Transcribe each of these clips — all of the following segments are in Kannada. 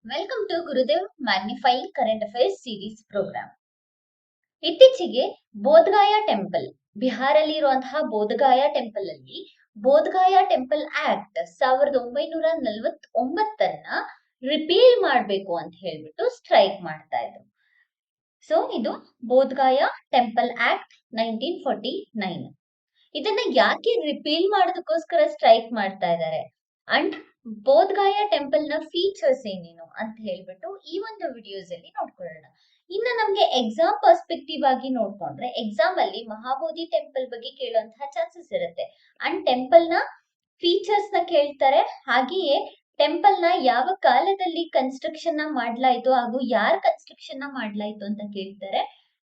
Welcome to Gurudev magnifying current affairs series programme. ಇತ್ತೀಚೆಗೆ ಬೋಧಗಾಯ ಟೆಂಪಲ್, ಬಿಹಾರಲ್ಲಿ ಇರುವಂತಹ ಬೋಧಗಾಯ ಟೆಂಪಲ್ ಅಲ್ಲಿ ಬೋಧಗಾಯ ಟೆಂಪಲ್ ಆಕ್ಟ್ 1949 ರಿಪೀಲ್ ಮಾಡಬೇಕು ಅಂತ ಹೇಳ್ಬಿಟ್ಟು ಸ್ಟ್ರೈಕ್ ಮಾಡ್ತಾ ಇದ್ರು. ಸೊ ಇದು ಬೋಧಗಾಯ ಟೆಂಪಲ್ ಆಕ್ಟ್ 1949. ಇದನ್ನ ಯಾಕೆ ರಿಪೀಲ್ ಮಾಡೋದಕ್ಕೋಸ್ಕರ ಸ್ಟ್ರೈಕ್ ಮಾಡ್ತಾ ಇದ್ದಾರೆ ಅಂಡ್ ಬೋಧಗಾಯ ಟೆಂಪಲ್ ನ ಫೀಚರ್ಸ್ ಏನೇನು ಅಂತ ಹೇಳ್ಬಿಟ್ಟು ಈ ಒಂದು ವಿಡಿಯೋಸ್ ಅಲ್ಲಿ ನೋಡ್ಕೊಳ್ಳೋಣ. ಇನ್ನು ನಮ್ಗೆ ಎಕ್ಸಾಮ್ ಪರ್ಸ್ಪೆಕ್ಟಿವ್ ಆಗಿ ನೋಡ್ಕೊಂಡ್ರೆ ಎಕ್ಸಾಮ್ ಅಲ್ಲಿ ಮಹಾಬೋಧಿ ಟೆಂಪಲ್ ಬಗ್ಗೆ ಕೇಳುವಂತಹ ಚಾನ್ಸಸ್ ಇರುತ್ತೆ. ಅಂಡ್ ಟೆಂಪಲ್ ನ ಫೀಚರ್ಸ್ ನ ಕೇಳ್ತಾರೆ, ಹಾಗೆಯೇ ಟೆಂಪಲ್ ನ ಯಾವ ಕಾಲದಲ್ಲಿ ಕನ್ಸ್ಟ್ರಕ್ಷನ್ ನ ಮಾಡ್ಲಾಯ್ತು ಹಾಗೂ ಯಾರ ಕನ್ಸ್ಟ್ರಕ್ಷನ್ ನ ಮಾಡ್ಲಾಯ್ತು ಅಂತ ಕೇಳ್ತಾರೆ.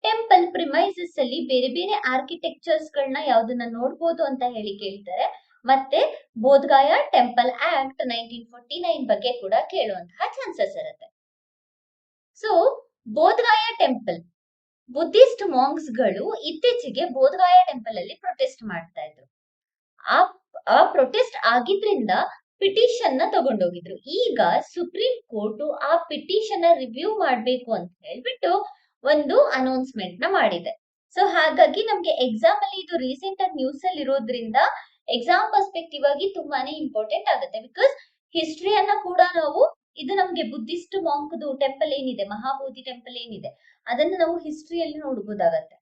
ಟೆಂಪಲ್ ಪ್ರಿಮೈಸಸ್ ಅಲ್ಲಿ ಬೇರೆ ಬೇರೆ ಆರ್ಕಿಟೆಕ್ಚರ್ಸ್ ಗಳನ್ನ ಯಾವ್ದನ್ನ ನೋಡ್ಬೋದು ಅಂತ ಹೇಳಿ ಕೇಳ್ತಾರೆ. ಮತ್ತೆ ಬೋಧಗಾಯ ಟೆಂಪಲ್ ಆಕ್ಟ್ 1949 ಬಗ್ಗೆ ಕೂಡ ಕೇಳುವಂತಹ ಚಾನ್ಸಸ್ ಇರುತ್ತೆ. ಸೊ ಬೋಧಗಾಯ ಟೆಂಪಲ್, ಬುದ್ಧಿಸ್ಟ್ ಮಾಂಗ್ಸ್ ಗಳು ಇತ್ತೀಚೆಗೆ ಬೋಧಗಾಯ ಟೆಂಪಲ್ ಅಲ್ಲಿ ಪ್ರೊಟೆಸ್ಟ್ ಮಾಡ್ತಾ ಇದ್ರು. ಆ ಪ್ರೊಟೆಸ್ಟ್ ಆಗಿದ್ರಿಂದ ಪಿಟಿಷನ್ ನ ತಗೊಂಡೋಗಿದ್ರು. ಈಗ ಸುಪ್ರೀಂ ಕೋರ್ಟ್ ಆ ಪಿಟಿಷನ್ ನ ರಿವ್ಯೂ ಮಾಡ್ಬೇಕು ಅಂತ ಹೇಳ್ಬಿಟ್ಟು ಒಂದು ಅನೌನ್ಸ್ಮೆಂಟ್ ನ ಮಾಡಿದೆ. ಸೊ ಹಾಗಾಗಿ ನಮ್ಗೆ ಎಕ್ಸಾಮ್ ಅಲ್ಲಿ ಇದು ರೀಸೆಂಟ್ ಆಗಿ ನ್ಯೂಸ್ ಅಲ್ಲಿ ಇರೋದ್ರಿಂದ ಎಕ್ಸಾಮ್ ಪರ್ಸ್ಪೆಕ್ಟಿವ್ ಆಗಿ ತುಂಬಾನೇ ಇಂಪಾರ್ಟೆಂಟ್ ಆಗುತ್ತೆ. ಬಿಕಾಸ್ ಹಿಸ್ಟ್ರಿಯನ್ನ ಕೂಡ ನಾವು, ಇದು ನಮ್ಗೆ ಬುದ್ಧಿಸ್ಟ್ ಮಾಂಕ್ದು ಟೆಂಪಲ್ ಏನಿದೆ, ಮಹಾಬೋಧಿ ಟೆಂಪಲ್ ಏನಿದೆ, ಅದನ್ನ ನಾವು ಹಿಸ್ಟ್ರಿಯಲ್ಲಿ ನೋಡಬಹುದಾಗತ್ತೆ.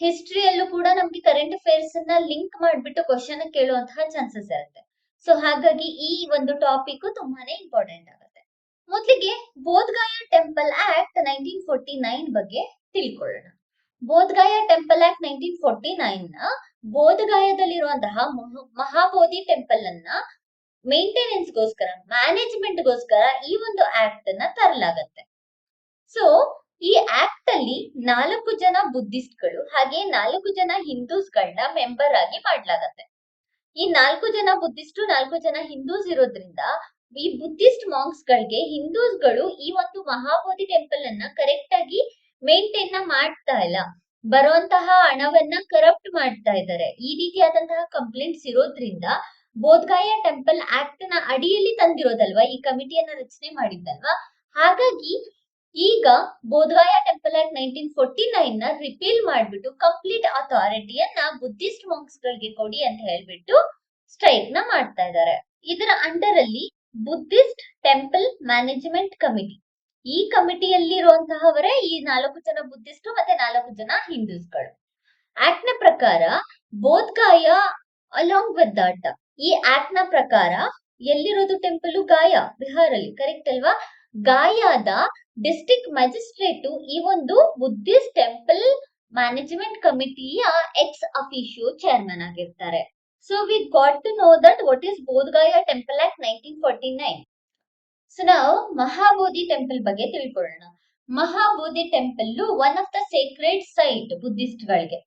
ಹಿಸ್ಟ್ರಿಯಲ್ಲೂ ಕೂಡ ನಮ್ಗೆ ಕರೆಂಟ್ ಅಫೇರ್ಸ್ ಅನ್ನ ಲಿಂಕ್ ಮಾಡ್ಬಿಟ್ಟು ಕ್ವಶನ್ ಕೇಳುವಂತಹ ಚಾನ್ಸಸ್ ಇರುತ್ತೆ. ಸೊ ಹಾಗಾಗಿ ಈ ಒಂದು ಟಾಪಿಕ್ ತುಂಬಾನೇ ಇಂಪಾರ್ಟೆಂಟ್ ಆಗುತ್ತೆ. ಮೊದಲಿಗೆ ಬೋಧಗಾಯ ಟೆಂಪಲ್ ಆಕ್ಟ್ 1949 ಬಗ್ಗೆ ತಿಳ್ಕೊಳ್ಳೋಣ. ಬೋಧಗಾಯ ಟೆಂಪಲ್ ಆಕ್ಟ್ 1949 ನ ಬೋಧಗಾಯದಲ್ಲಿರುವಂತಹ ಮಹಾಬೋಧಿ ಟೆಂಪಲ್ ಅನ್ನ ಮೇಂಟೆನೆನ್ಸ್ ಗೋಸ್ಕರ, ಮ್ಯಾನೇಜ್ಮೆಂಟ್ ಗೋಸ್ಕರ ಈ ಒಂದು ಆಕ್ಟ್ ಅನ್ನ ತರಲಾಗತ್ತೆ. ಸೊ ಈ ಆಕ್ಟ್ ಅಲ್ಲಿ 4 ಜನ ಬುದ್ಧಿಸ್ಟ್ ಗಳು ಹಾಗೆ 4 ಜನ ಹಿಂದೂಸ್ ಗಳನ್ನ ಮೆಂಬರ್ ಆಗಿ ಮಾಡ್ಲಾಗತ್ತೆ. ಈ 4 ಜನ ಬುದ್ಧಿಸ್ಟ್, 4 ಜನ ಹಿಂದೂಸ್ ಇರೋದ್ರಿಂದ ಈ ಬುದ್ಧಿಸ್ಟ್ ಮಾಂಕ್ಸ್ ಗಳಿಗೆ ಹಿಂದೂಸ್ ಗಳು ಈ ಒಂದು ಮಹಾಬೋಧಿ ಟೆಂಪಲ್ ಅನ್ನ ಕರೆಕ್ಟ್ ಆಗಿ ಮೇಂಟೈನ್ ಮಾಡ್ತಾ ಇಲ್ಲ, ಬರುವಂತಹ ಹಣವನ್ನ ಕರಪ್ಟ್ ಮಾಡ್ತಾ ಇದ್ದಾರೆ. ಈ ರೀತಿಯಾದಂತಹ ಕಂಪ್ಲೇಂಟ್ಸ್ ಇರೋದ್ರಿಂದ ಬೋಧಗಾಯ ಟೆಂಪಲ್ ಆಕ್ಟ್ ನ ಅಡಿಯಲ್ಲಿ ತಂದಿರೋದಲ್ವಾ, ಈ ಕಮಿಟಿಯನ್ನ ರಚನೆ ಮಾಡಿದ್ದಲ್ವಾ, ಹಾಗಾಗಿ ಈಗ ಬೋಧಗಾಯ ಟೆಂಪಲ್ ಆಕ್ಟ್ 1949 ನ ರಿಪೀಲ್ ಮಾಡ್ಬಿಟ್ಟು ಕಂಪ್ಲೀಟ್ ಅಥಾರಿಟಿಯನ್ನ ಬುದ್ಧಿಸ್ಟ್ ಮಾಂಕ್ಸ್ ಗಳಿಗೆ ಕೊಡಿ ಅಂತ ಹೇಳ್ಬಿಟ್ಟು ಸ್ಟ್ರೈಕ್ ನ ಮಾಡ್ತಾ ಇದ್ದಾರೆ. ಇದರ ಅಂಡರ್ ಅಲ್ಲಿ ಬುದ್ಧಿಸ್ಟ್ ಟೆಂಪಲ್ ಮ್ಯಾನೇಜ್ಮೆಂಟ್ ಕಮಿಟಿ, ಈ ಕಮಿಟಿಯಲ್ಲಿರುವಂತಹವರೇ ಈ 4 ಜನ ಬುದ್ಧಿಸ್ಟ್ ಮತ್ತೆ 4 ಜನ ಹಿಂದೂಸ್ಗಳು. ಆಕ್ಟ್ ನ ಪ್ರಕಾರ ಬೋಧಗಾಯ ಅಲಾಂಗ್ ವಿತ್ ದಟ್, ಈ ಆಕ್ಟ್ ನ ಪ್ರಕಾರ ಎಲ್ಲಿರೋದು ಟೆಂಪಲ್? ಗಾಯ, ಬಿಹಾರಲ್ಲಿ, ಕರೆಕ್ಟ್ ಅಲ್ವಾ? ಗಾಯಾದ ಡಿಸ್ಟ್ರಿಕ್ಟ್ ಮ್ಯಾಜಿಸ್ಟ್ರೇಟ್ ಈ ಒಂದು ಬುದ್ಧಿಸ್ಟ್ ಟೆಂಪಲ್ ಮ್ಯಾನೇಜ್ಮೆಂಟ್ ಕಮಿಟಿಯ ಎಕ್ಸ್ ಅಫಿಷಿಯೋ ಚೇರ್ಮನ್ ಆಗಿರ್ತಾರೆ. So we got to know that what is Bodhgaya temple act 1949. So ನಾವು ಮಹಾಬೋಧಿ ಟೆಂಪಲ್ ಬಗ್ಗೆ ತಿಳ್ಕೊಳ್ಳೋಣ. Mahabodhi temple one of the sacred site Buddhist ಗಳಿಗೆ.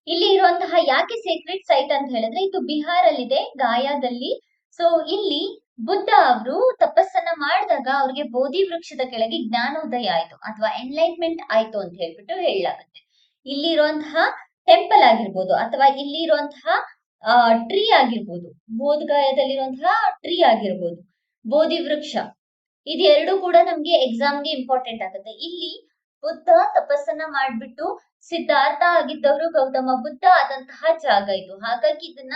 ಇಲ್ಲಿ ಇರುವಂತಹ ಯಾಕೆ ಸೇಕ್ರೆಡ್ ಸೈಟ್ ಅಂತ ಹೇಳಿದ್ರೆ, ಇದು ಬಿಹಾರಲ್ಲಿದೆ, ಗಾಯಾದಲ್ಲಿ. ಸೊ ಇಲ್ಲಿ ಬುದ್ಧ ಅವರು ತಪಸ್ಸನ್ನ ಮಾಡಿದಾಗ ಅವ್ರಿಗೆ ಬೋಧಿ ವೃಕ್ಷದ ಕೆಳಗೆ ಜ್ಞಾನೋದಯ ಆಯ್ತು ಅಥವಾ ಎನ್ಲೈಟ್ಮೆಂಟ್ ಆಯ್ತು ಅಂತ ಹೇಳ್ಬಿಟ್ಟು ಹೇಳಲಾಗುತ್ತೆ. ಇಲ್ಲಿ ಇರುವಂತಹ ಟೆಂಪಲ್ ಆಗಿರ್ಬೋದು ಅಥವಾ ಇಲ್ಲಿ ಇರುವಂತಹ ಟ್ರೀ ಆಗಿರ್ಬೋದು, ಬೋಧಗಾಯದಲ್ಲಿರುವಂತಹ ಟ್ರೀ ಆಗಿರ್ಬೋದು, ಬೋಧಿ ವೃಕ್ಷ, ಇದೆರಡು ಕೂಡ ನಮ್ಗೆ ಎಕ್ಸಾಮ್ಗೆ ಇಂಪಾರ್ಟೆಂಟ್ ಆಗುತ್ತೆ. ಇಲ್ಲಿ ಬುದ್ಧ ತಪಸ್ಸನ್ನ ಮಾಡ್ಬಿಟ್ಟು ಸಿದ್ಧಾರ್ಥ ಆಗಿದ್ದವರು ಗೌತಮ ಬುದ್ಧ ಆದಂತಹ ಜಾಗ ಇದು. ಹಾಗಾಗಿ ಇದನ್ನ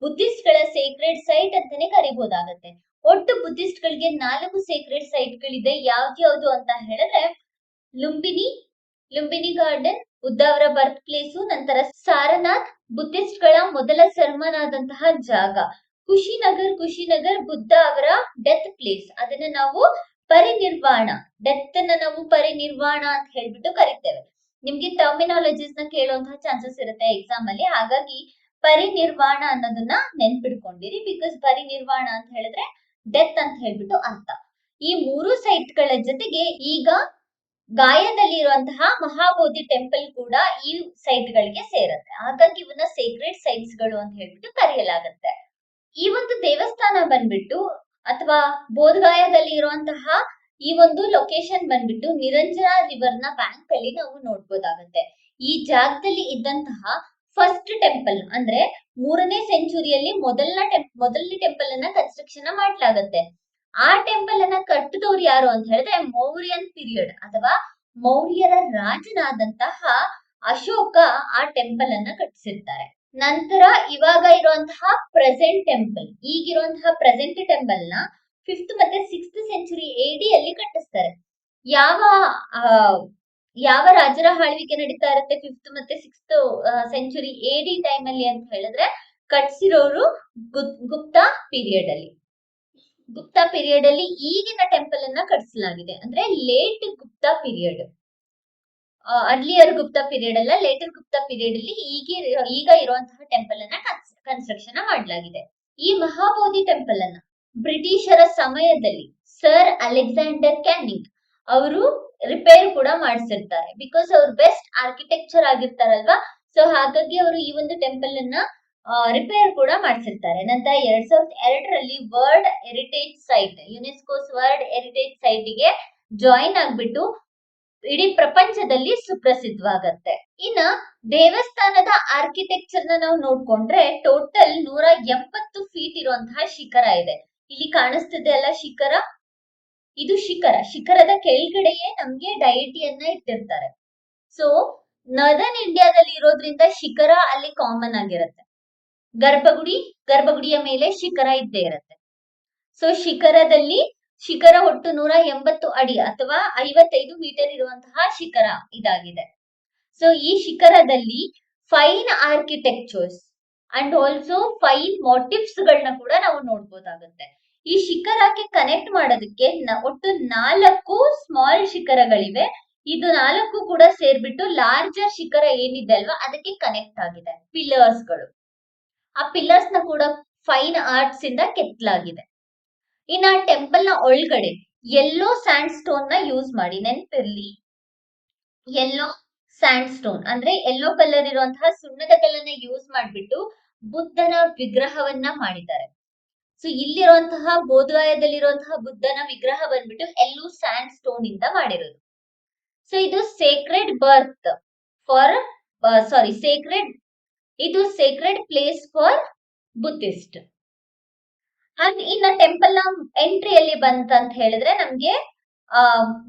ಬುದ್ಧಿಸ್ಟ್ ಗಳ ಸೇಕ್ರೆಡ್ ಸೈಟ್ ಅಂತಾನೆ ಕರಿಬಹುದಾಗತ್ತೆ. ಒಟ್ಟು ಬುದ್ಧಿಸ್ಟ್ ಗಳಿಗೆ 4 ಸೇಕ್ರೆಡ್ ಸೈಟ್ ಗಳಿದೆ. ಯಾವ್ದು ಅಂತ ಹೇಳಿದ್ರೆ ಲುಂಬಿನಿ ಗಾರ್ಡನ್, ಬುದ್ಧ ಅವರ ಬರ್ತ್ ಪ್ಲೇಸು, ನಂತರ ಸಾರನಾಥ್, ಬುದ್ಧಿಸ್ಟ್ ಗಳ ಮೊದಲ ಸರ್ಮನ್ ಆದಂತಹ ಜಾಗ, ಕುಶಿನಗರ್ ಬುದ್ಧ ಅವರ ಡೆತ್ ಪ್ಲೇಸ್, ಅದನ್ನ ನಾವು ಪರಿನಿರ್ವಾಣ, ಡೆತ್ ಅನ್ನ ನಾವು ಪರಿನಿರ್ವಾಣ ಅಂತ ಹೇಳ್ಬಿಟ್ಟು ಕರಿತೇವೆ. ನಿಮ್ಗೆ ಟರ್ಮಿನಾಲಜೀಸ್ ನ ಕೇಳುವಂತಹ ಚಾನ್ಸಸ್ ಇರುತ್ತೆ ಎಕ್ಸಾಮ್ ಅಲ್ಲಿ, ಹಾಗಾಗಿ ಪರಿನಿರ್ವಾಣ ಅನ್ನೋದನ್ನ ನೆನ್ಪಿಡ್ಕೊಂಡಿರಿ. ಬಿಕಾಸ್ ಪರಿನಿರ್ವಾಣ ಅಂತ ಹೇಳಿದ್ರೆ ಡೆತ್ ಅಂತ ಹೇಳ್ಬಿಟ್ಟು ಅರ್ಥ. ಈ 3 ಸೈಟ್ ಗಳ ಜೊತೆಗೆ ಈಗ ಗಾಯದಲ್ಲಿ ಇರುವಂತಹ ಮಹಾಬೋಧಿ ಟೆಂಪಲ್ ಕೂಡ ಈ ಸೈಟ್ ಗಳಿಗೆ ಸೇರುತ್ತೆ. ಹಾಗಾಗಿ ಇವನ್ನ ಸೇಕ್ರೆಡ್ ಸೈಟ್ಸ್ ಗಳು ಅಂತ ಹೇಳ್ಬಿಟ್ಟು ಕರೆಯಲಾಗುತ್ತೆ. ಈ ಒಂದು ದೇವಸ್ಥಾನ ಬಂದ್ಬಿಟ್ಟು ಅಥವಾ ಬೋಧಗಾಯದಲ್ಲಿ ಇರುವಂತಹ ಈ ಒಂದು ಲೊಕೇಶನ್ ಬಂದ್ಬಿಟ್ಟು ನಿರಂಜನ ರಿವರ್ ನ ಬ್ಯಾಂಕ್ ಅಲ್ಲಿ ನಾವು ನೋಡ್ಬೋದಾಗತ್ತೆ. ಈ ಜಾಗದಲ್ಲಿ ಇದ್ದಂತಹ ಫಸ್ಟ್ ಟೆಂಪಲ್ ಅಂದ್ರೆ 3ನೇ ಸೆಂಚುರಿಯಲ್ಲಿ ಮೊದಲನೇ ಟೆಂಪಲ್ ಅನ್ನ ಕನ್ಸ್ಟ್ರಕ್ಷನ್ ಮಾಡಲಾಗತ್ತೆ. ಆ ಟೆಂಪಲ್ ಅನ್ನ ಕಟ್ಟಿದವ್ರು ಯಾರು ಅಂತ ಹೇಳಿದ್ರೆ ಮೌರ್ಯನ್ ಪೀರಿಯಡ್ ಅಥವಾ ಮೌರ್ಯರ ರಾಜನಾದಂತಹ ಅಶೋಕ ಆ ಟೆಂಪಲ್ ಅನ್ನ ಕಟ್ಟಿಸಿರ್ತಾರೆ. ನಂತರ ಇವಾಗ ಇರುವಂತಹ ಪ್ರೆಸೆಂಟ್ ಟೆಂಪಲ್, ಈಗಿರುವಂತಹ ಪ್ರೆಸೆಂಟ್ ಟೆಂಪಲ್ ನ 5th ಮತ್ತೆ 6th ಸೆಂಚುರಿ AD ಅಲ್ಲಿ ಕಟ್ಟಿಸ್ತಾರೆ. ಯಾವ ಯಾವ ರಾಜರ ಆಳ್ವಿಕೆ ನಡೀತಾ ಇರುತ್ತೆ 5th ಮತ್ತೆ 6th ಸೆಂಚುರಿ AD ಟೈಮ್ ಅಲ್ಲಿ ಅಂತ ಹೇಳಿದ್ರೆ ಕಟ್ಸಿರೋರು ಗುಪ್ತಾ ಪೀರಿಯಡ್ ಅಲ್ಲಿ. ಗುಪ್ತಾ ಪೀರಿಯಡ್ ಅಲ್ಲಿ ಈಗಿನ ಟೆಂಪಲ್ ಅನ್ನ ಕಟ್ಟಿಸಲಾಗಿದೆ, ಅಂದ್ರೆ late Gupta period. Earlier Gupta period ಅಲ್ಲ, ಲೇಟರ್ ಗುಪ್ತಾ ಪೀರಿಯಡ್ ಅಲ್ಲಿ ಈಗ ಇರುವಂತಹ ಟೆಂಪಲ್ ಅನ್ನ ಕನ್ಸ್ಟ್ರಕ್ಷನ್ ಮಾಡಲಾಗಿದೆ. ಈ ಮಹಾಬೋಧಿ ಟೆಂಪಲ್ ಅನ್ನ ಬ್ರಿಟಿಷರ ಸಮಯದಲ್ಲಿ ಸರ್ ಅಲೆಕ್ಸಾಂಡರ್ ಕ್ಯಾನಿಂಗ್ ಅವರು ರಿಪೇರ್ ಕೂಡ ಮಾಡಿಸಿರ್ತಾರೆ. ಬಿಕಾಸ್ ಅವ್ರು ಬೆಸ್ಟ್ ಆರ್ಕಿಟೆಕ್ಚರ್ ಆಗಿರ್ತಾರಲ್ವಾ, ಸೊ ಹಾಗಾಗಿ ಅವರು ಈ ಒಂದು ಟೆಂಪಲ್ ಅನ್ನ ರಿಪೇರ್ ಕೂಡ ಮಾಡಿಸಿರ್ತಾರೆ. ನಂತರ 2002ರಲ್ಲಿ world heritage site, UNESCO's world heritage site ಗೆ ಜಾಯಿನ್ ಆಗ್ಬಿಟ್ಟು ಇಡೀ ಪ್ರಪಂಚದಲ್ಲಿ ಸುಪ್ರಸಿದ್ಧವಾಗತ್ತೆ. ಇನ್ನ ದೇವಸ್ಥಾನದ ಆರ್ಕಿಟೆಕ್ಚರ್ ನ ನಾವು ನೋಡ್ಕೊಂಡ್ರೆ ಟೋಟಲ್ 180 ಫೀಟ್ ಇರುವಂತಹ ಶಿಖರ ಇದೆ. ಇಲ್ಲಿ ಕಾಣಿಸ್ತಿದೆ ಅಲ್ಲ ಶಿಖರ, ಇದು ಶಿಖರದ ಕೆಳಗಡೆಯೇ ನಮ್ಗೆ ಡೈಟಿಯನ್ನ ಇಟ್ಟಿರ್ತಾರೆ. ಸೊ ನರ್ದರ್ನ್ ಇಂಡಿಯಾದಲ್ಲಿ ಇರೋದ್ರಿಂದ ಶಿಖರ ಅಲ್ಲಿ ಕಾಮನ್ ಆಗಿರುತ್ತೆ. ಗರ್ಭಗುಡಿಯ ಮೇಲೆ ಶಿಖರ ಇದ್ದೇ ಇರುತ್ತೆ. ಸೊ ಶಿಖರ ಒಟ್ಟು 180 ಅಡಿ ಅಥವಾ 55 ಮೀಟರ್ ಇರುವಂತಹ ಶಿಖರ ಇದಾಗಿದೆ. ಸೊ ಈ ಶಿಖರದಲ್ಲಿ fine architectures and also fine motifs ಗಳನ್ನ ಕೂಡ ನಾವು ನೋಡ್ಬೋದಾಗುತ್ತೆ. ಈ ಶಿಖರಕ್ಕೆ ಕನೆಕ್ಟ್ ಮಾಡೋದಕ್ಕೆ ಒಟ್ಟು 4 ಸ್ಮಾಲ್ ಶಿಖರಗಳಿವೆ. ಇದು 4 ಕೂಡ ಸೇರ್ಬಿಟ್ಟು ಲಾರ್ಜರ್ ಶಿಖರ ಏನಿದೆ ಅಲ್ವಾ ಅದಕ್ಕೆ ಕನೆಕ್ಟ್ ಆಗಿದೆ. ಪಿಲ್ಲರ್ಸ್ ಗಳು, ಆ ಪಿಲ್ಲರ್ಸ್ ನ ಕೂಡ ಫೈನ್ ಆರ್ಟ್ಸ್ ಇಂದ ಕೆತ್ತಲಾಗಿದೆ. ಇನ್ನ ಟೆಂಪಲ್ ನ ಒಳಗಡೆ ಯೆಲ್ಲೋ ಸ್ಯಾಂಡ್ ಸ್ಟೋನ್ ನ ಯೂಸ್ ಮಾಡಿ, ನೆನಪಿರ್ಲಿ ಯೆಲ್ಲೋ ಸ್ಯಾಂಡ್ ಸ್ಟೋನ್ ಅಂದ್ರೆ ಯೆಲ್ಲೋ ಕಲರ್ ಇರುವಂತಹ ಸುಣ್ಣದ ಕಲ್ಲನ್ನ ಯೂಸ್ ಮಾಡ್ಬಿಟ್ಟು ಬುದ್ಧನ ವಿಗ್ರಹವನ್ನ ಮಾಡಿದ್ದಾರೆ. ಸೊ ಇಲ್ಲಿರುವಂತಹ ಬೋಧಗಯಾದಲ್ಲಿರುವಂತಹ ಬುದ್ಧನ ವಿಗ್ರಹ ಬಂದ್ಬಿಟ್ಟು ಯೆಲ್ಲೋ ಸ್ಯಾಂಡ್ ಸ್ಟೋನ್ ಇಂದ ಮಾಡಿರೋದು. ಸೊ ಇದು ಸೇಕ್ರೆಡ್ ಬರ್ತ್ ಫಾರ್ ಇದು ಸೇಕ್ರೆಡ್ ಪ್ಲೇಸ್ ಫಾರ್ ಬುದ್ಧಿಸ್ಟ್. ಇನ್ನ ಟೆಂಪಲ್ ನ ಎಂಟ್ರಿಯಲ್ಲಿ ಬಂತಂತ ಹೇಳಿದ್ರೆ ನಮ್ಗೆ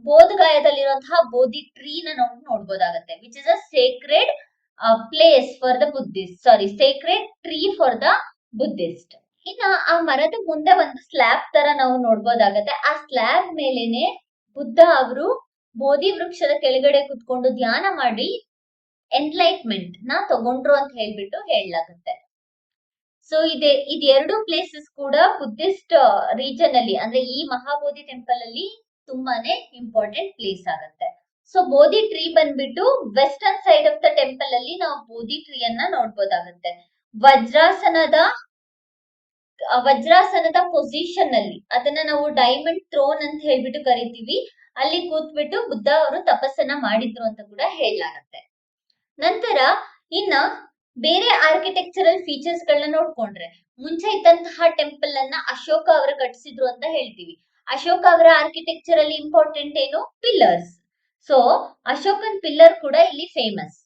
ಬೋಧಗಯಾದಲ್ಲಿರುವಂತಹ ಬೋಧಿ ಟ್ರೀ ನ ನೋಡ್ಬೋದಾಗತ್ತೆ, which is a sacred place for the Buddhist, sacred tree for the Buddhist. ಇನ್ನ ಆ ಮರದ ಮುಂದೆ ಒಂದು ಸ್ಲ್ಯಾಬ್ ತರ ನಾವು ನೋಡ್ಬೋದಾಗತ್ತೆ. ಆ ಸ್ಲ್ಯಾಬ್ ಮೇಲೇನೆ ಬುದ್ಧ ಅವರು ಬೋಧಿ ವೃಕ್ಷದ ಕೆಳಗಡೆ ಕುತ್ಕೊಂಡು ಧ್ಯಾನ ಮಾಡಿ ಎನ್ಲೈಟ್ಮೆಂಟ್ ನ ತಗೊಂಡ್ರು ಅಂತ ಹೇಳ್ಬಿಟ್ಟು ಹೇಳಲಾಗುತ್ತೆ. ಸೊ ಇದು 2 ಪ್ಲೇಸಸ್ ಕೂಡ ಬುದ್ಧಿಸ್ಟ್ ರೀಜನ್ ಅಲ್ಲಿ ಅಂದ್ರೆ ಈ ಮಹಾಬೋಧಿ ಟೆಂಪಲ್ ಅಲ್ಲಿ ತುಂಬಾನೇ ಇಂಪಾರ್ಟೆಂಟ್ ಪ್ಲೇಸ್ ಆಗುತ್ತೆ. ಸೊ ಬೋಧಿ ಟ್ರೀ ಬಂದ್ಬಿಟ್ಟು western side of the temple ಅಲ್ಲಿ ನಾವು ಬೋಧಿ ಟ್ರೀ ಅನ್ನ ನೋಡ್ಬೋದಾಗುತ್ತೆ. ವಜ್ರಾಸನದ ಪೊಸಿಷನ್ ಅಲ್ಲಿ ಅದನ್ನ ನಾವು ಡೈಮಂಡ್ ಥ್ರೋನ್ ಅಂತ ಹೇಳ್ಬಿಟ್ಟು ಕರಿತೀವಿ. ಅಲ್ಲಿ ಕೂತ್ಬಿಟ್ಟು ಬುದ್ಧ ಅವರು ತಪಸ್ಸನ್ನ ಮಾಡಿದ್ರು ಅಂತ ಕೂಡ ಹೇಳಲಾಗತ್ತೆ. ನಂತರ ಇನ್ನ ಬೇರೆ ಆರ್ಕಿಟೆಕ್ಚರಲ್ ಫೀಚರ್ಸ್ ಗಳನ್ನ ನೋಡ್ಕೊಂಡ್ರೆ ಮುಂಚೆ ಇದ್ದಂತಹ ಟೆಂಪಲ್ ಅನ್ನ ಅಶೋಕ ಅವರು ಕಟ್ಟಿಸಿದ್ರು ಅಂತ ಹೇಳ್ತೀವಿ. ಅಶೋಕ ಅವರ ಆರ್ಕಿಟೆಕ್ಚರ್ ಅಲ್ಲಿ ಇಂಪಾರ್ಟೆಂಟ್ ಏನು? ಪಿಲ್ಲರ್ಸ್. ಸೊ ಅಶೋಕನ್ ಪಿಲ್ಲರ್ ಕೂಡ ಇಲ್ಲಿ ಫೇಮಸ್.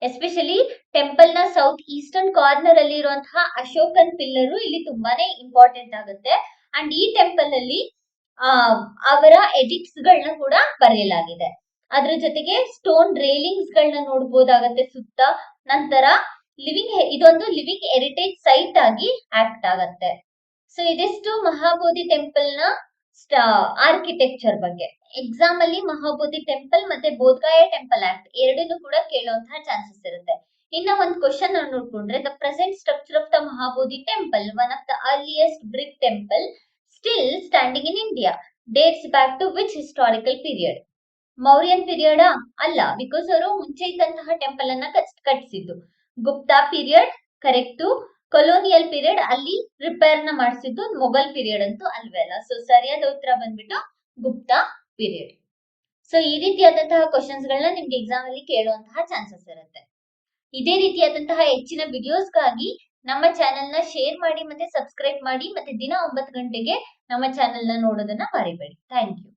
ಎಸ್ಪೆಷಲಿ ಟೆಂಪಲ್ ನ ಸೌತ್ ಈಸ್ಟರ್ನ್ ಕಾರ್ನರ್ ಅಲ್ಲಿ ಇರುವಂತಹ ಅಶೋಕನ್ ಪಿಲ್ಲರ್ ಇಲ್ಲಿ ತುಂಬಾನೇ ಇಂಪಾರ್ಟೆಂಟ್ ಆಗುತ್ತೆ. ಅಂಡ್ ಈ ಟೆಂಪಲ್ ಅಲ್ಲಿ ಅವರ ಎಡಿಕ್ಟ್ಸ್ ಗಳನ್ನ ಕೂಡ ಬರೆಯಲಾಗಿದೆ. ಅದ್ರ ಜೊತೆಗೆ ಸ್ಟೋನ್ ರೇಲಿಂಗ್ಸ್ ಗಳನ್ನ ನೋಡ್ಬೋದಾಗತ್ತೆ ಸುತ್ತ. ನಂತರ ಇದೊಂದು ಲಿವಿಂಗ್ ಹೆರಿಟೇಜ್ ಸೈಟ್ ಆಗಿ ಆಕ್ಟ್ ಆಗತ್ತೆ. ಸೊ ಇದಿಷ್ಟು ಮಹಾಬೋಧಿ ಟೆಂಪಲ್ ನ ಆರ್ಕಿಟೆಕ್ಚರ್ ಬಗ್ಗೆ. ಎಕ್ಸಾಮ್ ಅಲ್ಲಿ ಮಹಾಬೋಧಿ ಟೆಂಪಲ್ ಮತ್ತೆ ಬೋಧಗಯಾ ಟೆಂಪಲ್ ಆಕ್ಟ್ ಎರಡನ್ನೂ ಕೂಡ ಕೇಳುವಂತಹ ಚಾನ್ಸಸ್ ಇರುತ್ತೆ. ಇನ್ನ ಒಂದು ಕ್ವಶನ್ ನೋಡ್ಕೊಂಡ್ರೆ the present structure of the Mahabodhi temple, one of the earliest brick temple still standing in India, dates back to which historical period? Mauryan period ಅಲ್ಲ, ಬಿಕಾಸ್ ಅವರು ಮುಂಚೆ ಇದ್ದಂತಹ ಟೆಂಪಲ್ ಅನ್ನ ಕಟ್ಟಿಸಿದ್ದು. Gupta period correct. Colonial period ಅಲ್ಲಿ ರಿಪೇರ್ ನ ಮಾಡಿಸಿದ್ದು. ಮೊಘಲ್ ಪೀರಿಯಡ್ ಅಂತೂ ಅಲ್ವೇ ಅಲ್ಲ. ಸೊ ಸರಿಯಾದ ಉತ್ತರ ಬಂದ್ಬಿಟ್ಟು ಗುಪ್ತಾ ಪೀರಿಯಡ್. ಸೊ ಈ ರೀತಿಯಾದಂತಹ ಕ್ವಶನ್ಸ್ ಗಳನ್ನ ನಿಮ್ಗೆ ಎಕ್ಸಾಮ್ ಅಲ್ಲಿ ಕೇಳುವಂತಹ ಚಾನ್ಸಸ್ ಇರುತ್ತೆ. ಇದೇ ರೀತಿಯಾದಂತಹ ಹೆಚ್ಚಿನ ವಿಡಿಯೋಸ್ಗಾಗಿ ನಮ್ಮ ಚಾನೆಲ್ ನ ಶೇರ್ ಮಾಡಿ ಮತ್ತೆ ಸಬ್ಸ್ಕ್ರೈಬ್ ಮಾಡಿ. ಮತ್ತೆ ದಿನ 9 ಗಂಟೆಗೆ ನಮ್ಮ ಚಾನೆಲ್ ನ ನೋಡೋದನ್ನ ಮರಿಬೇಡಿ. Thank you.